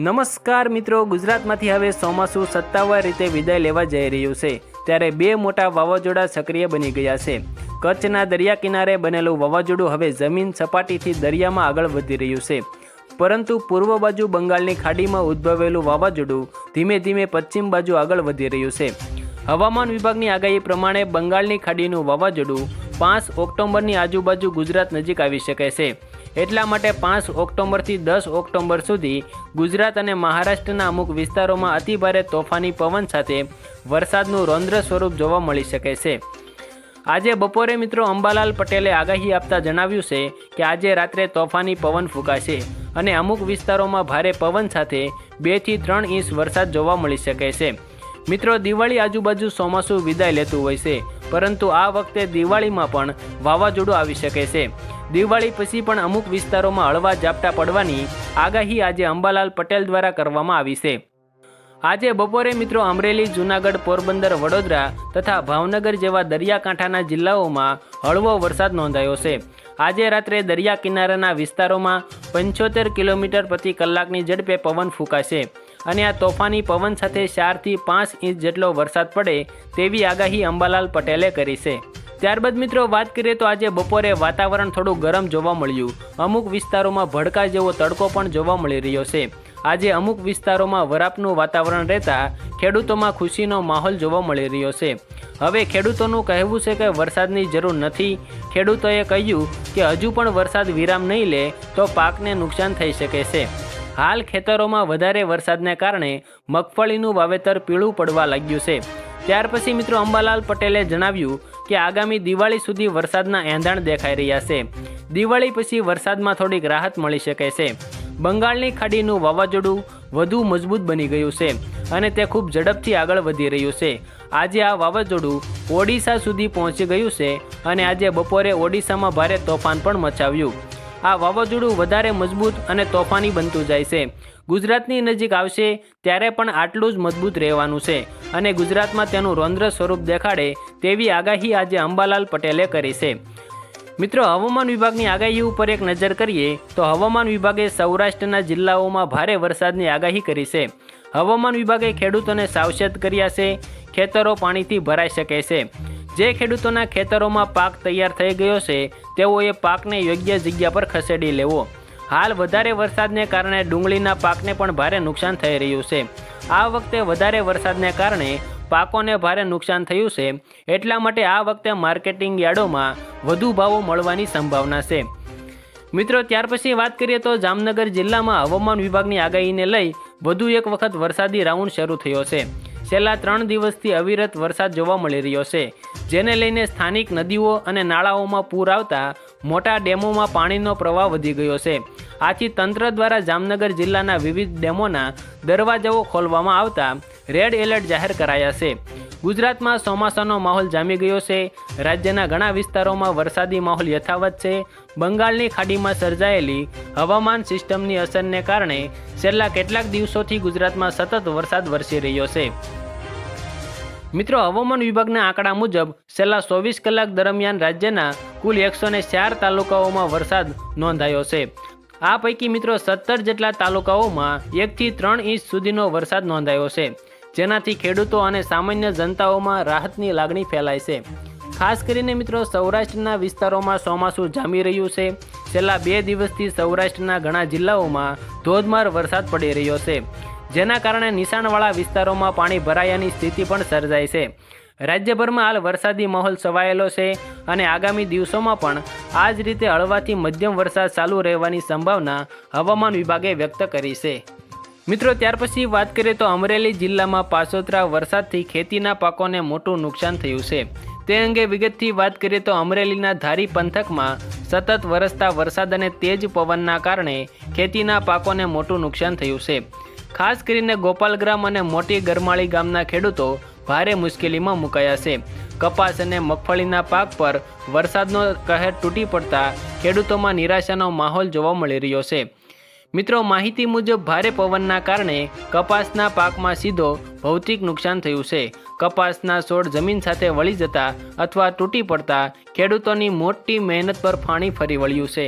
નમસ્કાર મિત્રો, ગુજરાતમાંથી હવે ચોમાસું સત્તાવાર રીતે વિદાય લેવા જઈ રહ્યું છે, ત્યારે બે મોટા વાવાઝોડા સક્રિય બની ગયા છે। કચ્છના દરિયા કિનારે બનેલું વાવાઝોડું હવે જમીન સપાટીથી દરિયામાં આગળ વધી રહ્યું છે, પરંતુ પૂર્વ બાજુ બંગાળની ખાડીમાં ઉદ્ભવેલું વાવાઝોડું ધીમે ધીમે પશ્ચિમ બાજુ આગળ વધી રહ્યું છે। હવામાન વિભાગની આગાહી પ્રમાણે બંગાળની ખાડીનું વાવાઝોડું 5 ઓક્ટોબરની આજુબાજુ ગુજરાત નજીક આવી શકે છે। એટલા માટે 5 ઓક્ટોબરથી 10 ઓક્ટોબર સુધી ગુજરાત અને મહારાષ્ટ્રના અમુક વિસ્તારોમાં અતિભારે તોફાની પવન સાથે વરસાદનું રૌદ્ર સ્વરૂપ જોવા મળી શકે છે। આજે બપોરે મિત્રો અંબાલાલ પટેલે આગાહી આપતા જણાવ્યું છે કે આજે રાત્રે તોફાની પવન ફૂંકાશે અને અમુક વિસ્તારોમાં ભારે પવન સાથે 2 થી 3 ઇંચ વરસાદ જોવા મળી શકે છે। મિત્રો, દિવાળી આજુબાજુ ચોમાસું વિદાય લેતું હોય છે, પરંતુ આ વખતે દિવાળીમાં પણ વાવાઝોડું આવી શકે છે। દિવાળી પછી પણ અમુક વિસ્તારોમાં હળવા ઝાપટા પડવાની આગાહી આજે અંબાલાલ પટેલ દ્વારા કરવામાં આવી છે। આજે બપોરે મિત્રો અમરેલી, જૂનાગઢ, પોરબંદર, વડોદરા તથા ભાવનગર જેવા દરિયાકાંઠાના જિલ્લાઓમાં હળવો વરસાદ નોંધાયો છે। આજે રાત્રે દરિયા કિનારાના વિસ્તારોમાં 75 કિલોમીટર પ્રતિ કલાકની ઝડપે પવન ફૂંકાશે અને આ તોફાની પવન સાથે 4 થી 5 ઇંચ જેટલો વરસાદ પડે તેવી આગાહી અંબાલાલ પટેલે કરી છે। ત્યારબાદ મિત્રો વાત કરીએ તો આજે બપોરે વાતાવરણ થોડું ગરમ જોવા મળ્યું। અમુક વિસ્તારોમાં ભડકા જેવો તડકો પણ જોવા મળી રહ્યો છે। આજે અમુક વિસ્તારોમાં વરાપનું વાતાવરણ રહેતા ખેડૂતોમાં ખુશીનો માહોલ જોવા મળી રહ્યો છે। હવે ખેડૂતોનું કહેવું છે કે વરસાદની જરૂર નથી। ખેડૂતોએ કહ્યું કે હજુ પણ વરસાદ વિરામ નહીં લે તો પાકને નુકસાન થઈ શકે છે। હાલ ખેતરોમાં વધારે વરસાદને કારણે મગફળીનું વાવેતર પીળું પડવા લાગ્યું છે। ત્યાર પછી મિત્રો અંબાલાલ પટેલે જણાવ્યું કે આગામી દિવાળી સુધી વરસાદના એંધાણ દેખાઈ રહ્યા છે। દિવાળી પછી વરસાદમાં થોડીક રાહત મળી શકે છે। બંગાળની ખાડીનું વાવાઝોડું વધુ મજબૂત બની ગયું છે અને તે ખૂબ ઝડપથી આગળ વધી રહ્યું છે। આજે આ વાવાઝોડું ઓડિશા સુધી પહોંચી ગયું છે અને આજે બપોરે ઓડિશામાં ભારે તોફાન પણ મચાવ્યું। આ વાવાઝોડું વધારે મજબૂત અને તોફાની બનતું જાય છે। ગુજરાતની નજીક આવશે ત્યારે પણ આટલું જ મજબૂત રહેવાનું છે અને ગુજરાતમાં તેનું રૌદ્ર સ્વરૂપ દેખાડે તેવી આગાહી આજે અંબાલાલ પટેલે કરી છે। મિત્રો, હવામાન વિભાગની આગાહી ઉપર એક નજર કરીએ તો હવામાન વિભાગે સૌરાષ્ટ્રના જિલ્લાઓમાં ભારે વરસાદની આગાહી કરી છે। હવામાન વિભાગે ખેડૂતોને સાવચેત કર્યા છે। ખેતરો પાણીથી ભરાઈ શકે છે। જે ખેડૂતોના ખેતરોમાં પાક તૈયાર થઈ ગયો છે તેઓએ પાકને યોગ્ય જગ્યા પર ખસેડી લેવો। હાલ વધારે વરસાદને કારણે ડુંગળીના પાકને પણ ભારે નુકસાન થઈ રહ્યું છે। આ વખતે વધારે વરસાદને કારણે પાકોને ભારે નુકસાન થયું છે, એટલા માટે આ વખતે માર્કેટિંગ યાર્ડોમાં વધુ ભાવો મળવાની સંભાવના છે। મિત્રો, ત્યાર પછી વાત કરીએ તો જામનગર જિલ્લામાં હવામાન વિભાગની આગાહીને લઈ વધુ એક વખત વરસાદી રાઉન્ડ શરૂ થયો છે। છેલ્લા 3 દિવસથી અવિરત વરસાદ જોવા મળી રહ્યો છે, જેને લઈને સ્થાનિક નદીઓ અને નાળાઓમાં પૂર આવતા મોટા ડેમોમાં પાણીનો પ્રવાહ વધી ગયો છે। આથી તંત્ર દ્વારા જામનગર જિલ્લાના વિવિધ ડેમોના દરવાજાઓ ખોલવામાં આવતા રેડ એલર્ટ જાહેર કરાયા છે। ગુજરાતમાં ચોમાસાનો માહોલ જામી ગયો છે। રાજ્યના ઘણા વિસ્તારોમાં વરસાદી માહોલ યથાવત છે। બંગાળની ખાડીમાં સર્જાયેલી હવામાન સિસ્ટમની અસરને કારણે છેલ્લા કેટલાક દિવસોથી ગુજરાતમાં સતત વરસાદ વરસી રહ્યો છે। મિત્રો, હવામાન વિભાગના આંકડા મુજબ છેલ્લા 24 કલાક દરમિયાન રાજ્યના કુલ 104 તાલુકાઓમાં વરસાદ નોંધાયો છે। આ પૈકી મિત્રો 17 જેટલા તાલુકાઓમાં 1 થી 3 ઇંચ સુધીનો વરસાદ નોંધાયો છે, જેનાથી ખેડૂતો અને સામાન્ય જનતાઓમાં રાહતની લાગણી ફેલાય છે। ખાસ કરીને મિત્રો સૌરાષ્ટ્રના વિસ્તારોમાં ચોમાસું જામી રહ્યું છે। છેલ્લા 2 દિવસથી સૌરાષ્ટ્રના ઘણા જિલ્લાઓમાં ધોધમાર વરસાદ પડી રહ્યો છે, જેના કારણે નીચાણવાળા વિસ્તારોમાં પાણી ભરાયાની સ્થિતિ પણ સર્જાય છે। રાજ્યભરમાં હાલ વરસાદી માહોલ છવાયેલો છે અને આગામી દિવસોમાં પણ આ જ રીતે હળવાથી મધ્યમ વરસાદ ચાલુ રહેવાની સંભાવના હવામાન વિભાગે વ્યક્ત કરી છે। મિત્રો, ત્યાર પછી વાત કરીએ તો અમરેલી જિલ્લામાં પાછોતરા વરસાદથી ખેતીના પાકોને મોટું નુકસાન થયું છે। તે અંગે વિગતથી વાત કરીએ તો અમરેલીના ધારી પંથકમાં સતત વરસતા વરસાદ અને તેજ પવનના કારણે ખેતીના પાકોને મોટું નુકસાન થયું છે। ખાસ કરીને ગોપાલગ્રામ અને મોટી ગરમાળી ગામના ખેડૂતો ભારે મુશ્કેલીમાં મુકાયા છે। કપાસ અને મગફળીના પાક પર વરસાદનો કહેર તૂટી પડતા ખેડૂતોમાં નિરાશાનો માહોલ જોવા મળી રહ્યો છે। મિત્રો, માહિતી મુજબ ભારે પવનના કારણે કપાસના પાકમાં સીધો ભૌતિક નુકસાન થયું છે। કપાસના છોડ જમીન સાથે વળી જતા અથવા તૂટી પડતા ખેડૂતોની મોટી મહેનત પર પાણી ફરી વળ્યું છે।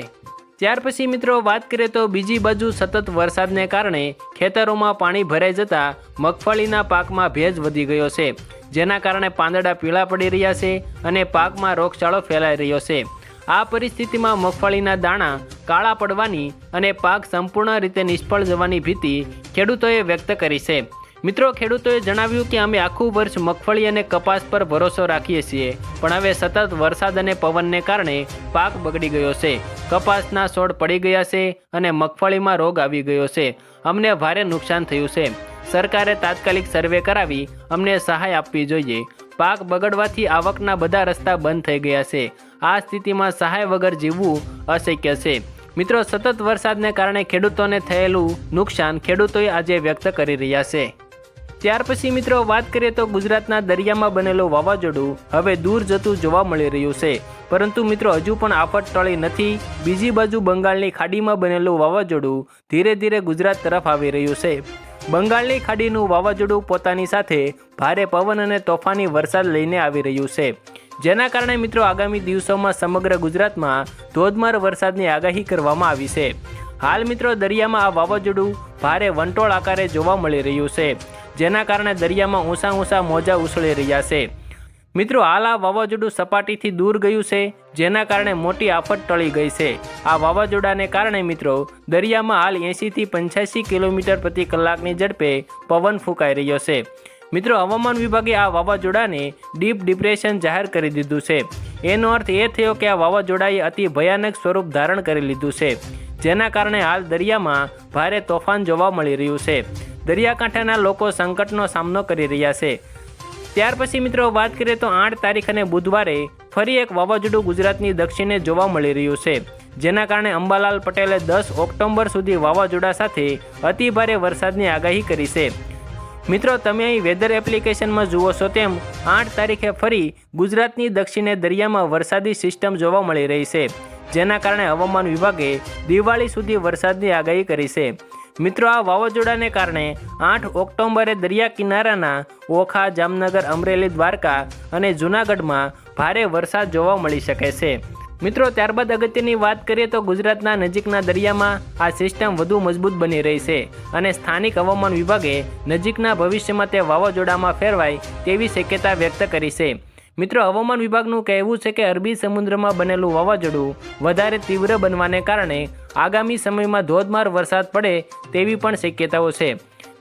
ત્યાર પછી મિત્રો વાત કરીએ તો બીજી બાજુ સતત વરસાદને કારણે ખેતરોમાં પાણી ભરાઈ જતાં મગફળીના પાકમાં ભેજ વધી ગયો છે, જેના કારણે પાંદડા પીળા પડી રહ્યા છે અને પાકમાં રોગચાળો ફેલાઈ રહ્યો છે। આ પરિસ્થિતિમાં મગફળીના દાણા કાળા પડવાની અને પાક સંપૂર્ણ રીતે નિષ્ફળ જવાની ભીતિ ખેડૂતોએ વ્યક્ત કરી છે। મિત્રો, ખેડૂતોએ જણાવ્યું કે અમે આખું વર્ષ મગફળી અને કપાસ પર ભરોસો રાખીએ છીએ, પણ હવે સતત વરસાદ અને પવનને કારણે પાક બગડી ગયો છે, કપાસના છોડ પડી ગયા છે અને મગફળીમાં રોગ આવી ગયો છે। અમને ભારે નુકસાન થયું છે। સરકારે તાત્કાલિક સર્વે કરાવી અમને સહાય આપવી જોઈએ। પાક બગડવાથી આવકના બધા રસ્તા બંધ થઈ ગયા છે। આ સ્થિતિમાં સહાય વગર જીવવું અશક્ય છે। મિત્રો, સતત વરસાદને કારણે ખેડૂતોને થયેલું નુકસાન ખેડૂતોએ આજે વ્યક્ત કરી રહ્યા છે। ત્યાર પછી મિત્રો વાત કરીએ તો ગુજરાતના દરિયામાં બનેલું વાવાઝોડું હવે દૂર જતું જોવા મળી રહ્યું છે, પરંતુ મિત્રો હજુ પણ આફત ટળી નથી। બીજી બાજુ બંગાળની ખાડીમાં બનેલું વાવાઝોડું ધીરે ધીરે ગુજરાત તરફ આવી રહ્યું છે। બંગાળની ખાડીનું વાવાઝોડું પોતાની સાથે ભારે પવન અને તોફાની વરસાદ લઈને આવી રહ્યું છે, જેના કારણે મિત્રો આગામી દિવસોમાં સમગ્ર ગુજરાતમાં ધોધમાર વરસાદની આગાહી કરવામાં આવી છે। હાલ મિત્રો દરિયામાં આ વાવાઝોડું ભારે વંટોળ આકારે જોવા મળી રહ્યું છે, જેના કારણે દરિયામાં ઊંચા મોજા ઉછળી રહ્યા છે। મિત્રો, હાલ આ વાવાઝોડું સપાટીથી દૂર ગયું છે, જેના કારણે મોટી આફત ટળી ગઈ છે। આ વાવાઝોડાને કારણે મિત્રો દરિયામાં હાલ 80 થી 85 કિલોમીટર પ્રતિ કલાકની ઝડપે પવન ફૂંકાઈ રહ્યો છે। મિત્રો, હવામાન વિભાગે આ વાવાઝોડાને ડીપ ડિપ્રેશન જાહેર કરી દીધું છે। એનો અર્થ એ થયો કે આ વાવાઝોડાએ અતિ ભયાનક સ્વરૂપ ધારણ કરી લીધું છે, જેના કારણે હાલ દરિયામાં ભારે તોફાન જોવા મળી રહ્યું છે। દરિયાકાંઠાના લોકો સંકટનો સામનો કરી રહ્યા છે। ત્યાર પછી મિત્રો વાત કરીએ તો 8 તારીખ અને બુધવારે ફરી એક વાવાઝોડું ગુજરાતની દક્ષિણે જોવા મળી રહ્યું છે, જેના કારણે અંબાલાલ પટેલે 10 ઓક્ટોબર સુધી વાવાઝોડા સાથે અતિ ભારે વરસાદની આગાહી કરી છે। મિત્રો, તમે અહીં વેધર એપ્લિકેશનમાં જુઓ છો તેમ 8 તારીખે ફરી ગુજરાતની દક્ષિણે દરિયામાં વરસાદી સિસ્ટમ જોવા મળી રહી છે, જેના કારણે હવામાન વિભાગે દિવાળી સુધી વરસાદની આગાહી કરી છે। મિત્રો, આ વાવાઝોડાને કારણે 8 ઓક્ટોબરે દરિયા કિનારાના ઓખા, જામનગર, અમરેલી, દ્વારકા અને જૂનાગઢમાં ભારે વરસાદ જોવા મળી શકે છે। મિત્રો, ત્યારબાદ અગત્યની વાત કરીએ તો ગુજરાતના નજીકના દરિયામાં આ સિસ્ટમ વધુ મજબૂત બની રહી છે અને સ્થાનિક હવામાન વિભાગે નજીકના ભવિષ્યમાં તે વાવાઝોડામાં ફેરવાય તેવી શક્યતા વ્યક્ત કરી છે। મિત્રો, હવામાન વિભાગનું કહેવું છે કે અરબી સમુદ્રમાં બનેલું વાવાઝોડું વધારે તીવ્ર બનવાને કારણે આગામી સમયમાં ધોધમાર વરસાદ પડે તેવી પણ શક્યતાઓ છે।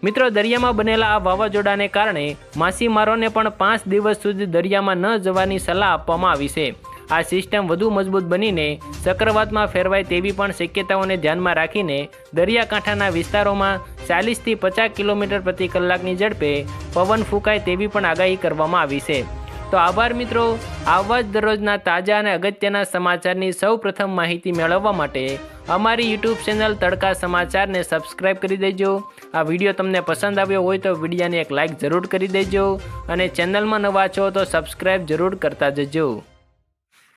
મિત્રો, દરિયામાં બનેલા આ વાવાઝોડાને કારણે માછીમારોને પણ 5 દિવસ સુધી દરિયામાં ન જવાની સલાહ આપવામાં આવી છે। આ સિસ્ટમ વધુ મજબૂત બનીને ચક્રવાતમાં ફેરવાય તેવી પણ શક્યતાઓને ધ્યાનમાં રાખીને દરિયાકાંઠાના વિસ્તારોમાં 40 થી 50 કિલોમીટર પ્રતિ કલાકની ઝડપે પવન ફૂંકાય તેવી પણ આગાહી કરવામાં આવી છે। તો આભાર મિત્રો, આવા જ દરરોજના તાજા અને અગત્યના સમાચારની સૌ પ્રથમ માહિતી મેળવવા માટે અમારી યુટ્યુબ ચેનલ તડકા સમાચારને સબસ્ક્રાઈબ કરી દેજો। આ વિડીયો તમને પસંદ આવ્યો હોય તો વિડીયોને એક લાઇક જરૂર કરી દેજો અને ચેનલમાં નવા છો તો સબસ્ક્રાઈબ જરૂર કરતા જજો।